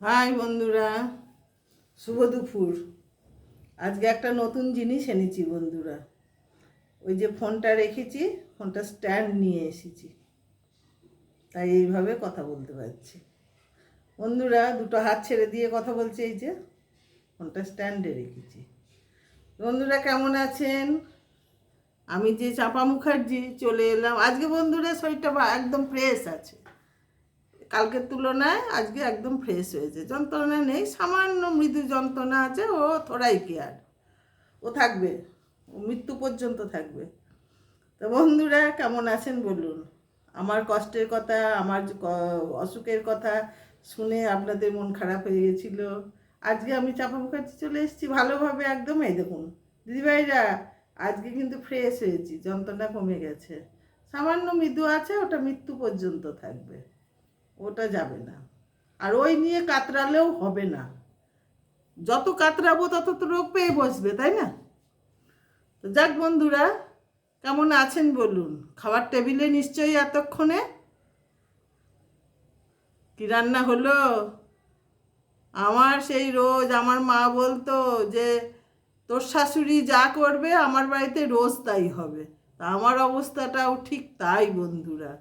High বন্ধুরা, শুভ দুপুর। আজকে একটা নতুন জিনিস এনেছি বন্ধুরা। ওই যে ফোনটা রেখেছি, ফোনটা স্ট্যান্ড নিয়ে এসেছি, তাই এইভাবে কথা বলতে পারছি। বন্ধুরা, দুটো হাত ছেড়ে দিয়ে কথা বলছি, এই যে ফোনটা স্ট্যান্ডে রেখেছি। বন্ধুরা কেমন আছেন? আমি যে চাপা মুখার্জি চলে এলাম আজকে। বন্ধুরা, শরীরটা একদম ফ্রেশ আছে, কালকের তুলনায় আজকে একদম ফ্রেশ হয়েছে। যন্ত্রণা নেই, সামান্য মৃদু যন্ত্রণা আছে, ও থোড়াই কেয়ার, ও থাকবে, ও মৃত্যু পর্যন্ত থাকবে। তো বন্ধুরা কেমন আছেন বলুন। আমার কষ্টের কথা, আমার অসুখের কথা শুনে আপনাদের মন খারাপ হয়ে গেছিল। আজকে আমি চাপা মুখার্জি চলে এসেছি ভালোভাবে একদম। এই দেখুন দিদিভাইরা, আজকে কিন্তু ফ্রেশ হয়েছি, যন্ত্রণা কমে গেছে, সামান্য মৃদু আছে, ওটা মৃত্যু পর্যন্ত থাকবে, ওটা যাবে না। আর ওই নিয়ে কাতরালেও হবে না, যত কাতরাবো তত তো রোগ পেয়ে বসবে, তাই না? তো যাক বন্ধুরা, কেমন আছেন বলুন। খাবার টেবিলে নিশ্চয়ই এতক্ষণে কি রান্না হলো? আমার সেই রোজ আমার মা বলতো যে তোর শাশুড়ি যা করবে আমার বাড়িতে রোজ তাই হবে। তা আমার অবস্থাটাও ঠিক তাই বন্ধুরা।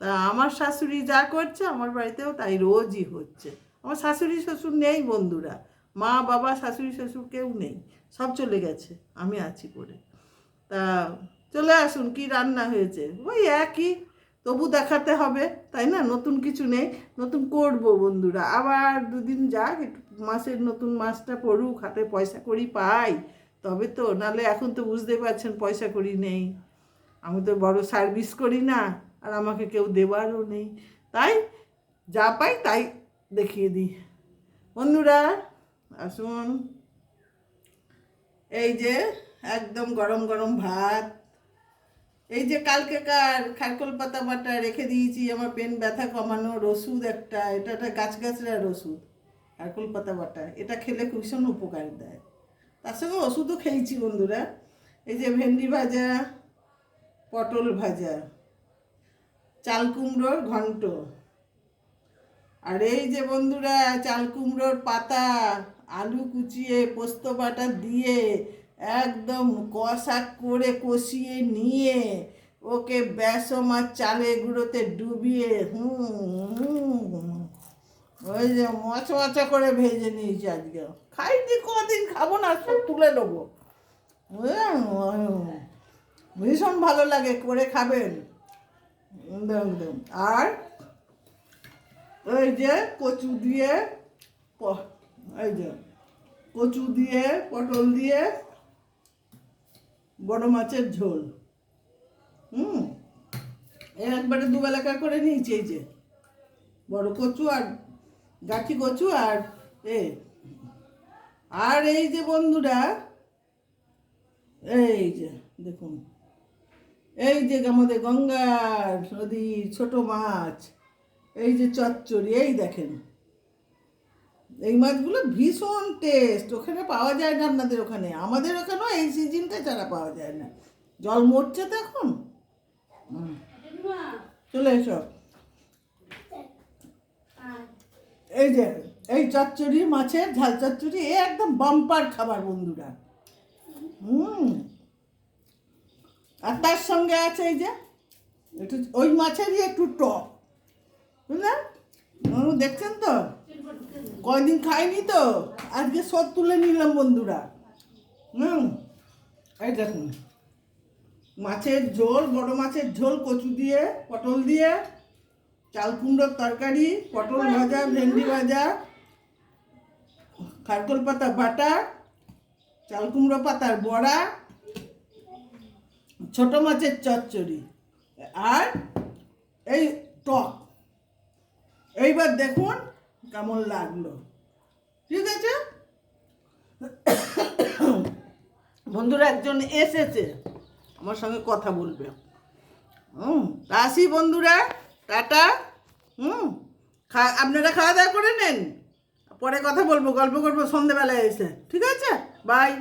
তা আমার শাশুড়ি যা করছে আমার বাড়িতেও তাই রোজই হচ্ছে। আমার শাশুড়ি শ্বশুর নেই বন্ধুরা, মা বাবা শাশুড়ি শ্বশুর কেউ নেই, সব চলে গেছে, আমি আছি পড়ে। তা চলে আসুন, কি রান্না হয়েছে ওই একই, তবু দেখাতে হবে, তাই না? নতুন কিছু নেই, নতুন করব বন্ধুরা। আবার দুদিন যাক, একটু মাসের নতুন মাসটা পড়ুক, হাতে পয়সা কড়ি পাই তবে তো, নাহলে এখন তো বুঝতে পারছেন পয়সা কড়ি নেই, আমি তো বড় সার্ভিস করি না, আর আমাকে কেউ দেওয়ারও নেই, তাই যা পাই তাই দেখিয়ে দিই। বন্ধুরা আসুন, এই যে একদম গরম গরম ভাত, এই যে কালকেকার খারকোল পাতা বাটা রেখে দিয়েছি, আমার পেন ব্যথা কমানোর ওষুধ একটা, এটা একটা গাছগাছড়ার ওষুধ, খারকোল পাতা বাটা, এটা খেলে ভীষণ উপকার দেয়। তার সঙ্গে ওষুধও খেয়েছি বন্ধুরা। এই যে ভেন্ডি ভাজা, পটল ভাজা, চাল কুমড়োর ঘন্ট, আর এই যে বন্ধুরা চাল কুমড়োর পাতা, আলু কুচিয়ে পোস্ত বাটা দিয়ে একদম কষা করে কষিয়ে নিয়ে ওকে বেসম আর চালের গুঁড়োতে ডুবিয়ে ওই যে মচমচা করে ভেজে নিয়েছি আজকে। খাইনি, কদিন খাবো না, সব তুলে নেবো। ভীষণ ভালো লাগে, করে খাবেন। আর ওই যে কচু দিয়ে, এই যে কচু দিয়ে পটল দিয়ে বড় মাছের ঝোল, একবারে দুবেলাকার করে নিয়েছি। এই যে বড় কচু আর গাঠি কচু আর এ, আর এই যে বন্ধুরা, এই যে দেখুন, এই যে আমাদের গঙ্গার নদীর ছোট মাছ, এই যে চচ্চড়ি, এই দেখেন, এই মাছগুলো ভীষণ টেস্ট, ওখানে পাওয়া যায় না আপনাদের ওখানে, আমাদের ওখানেও এই সিজনটা ছাড়া পাওয়া যায় না, জল মরছে তো এখন। চলে এসো, এই যে এই চচ্চড়ি, মাছের ঝাল চচ্চড়ি, এ একদম বাম্পার খাবার বন্ধুরা। আর তার সঙ্গে আছে এই যে একটু ওই মাছেরই একটু টক, বুঝলেন? দেখছেন তো, কয়দিন খাইনি তো, আজকে সব তুলে নিলাম বন্ধুরা। এই দেখুন, মাছের ঝোল, বড় মাছের ঝোল, কচু দিয়ে পটল দিয়ে, চাল কুমড়োর তরকারি, পটল ভাজা, ভেন্ডি ভাজা, খারকোল পাতা বাটা, চাল কুমড়ো পাতার বড়া, ছোট মাছের চচ্চড়ি, আর এই টক। এইবার দেখুন কেমন লাগলো, ঠিক আছে বন্ধুরা? একজন এসেছে আমার সঙ্গে কথা বলবে, আসি বন্ধুরা, টাটা। আপনারা খাওয়া দাওয়া করে নেন, পরে কথা বলবো, গল্প করবো সন্ধেবেলায় এসে, ঠিক আছে? বাই।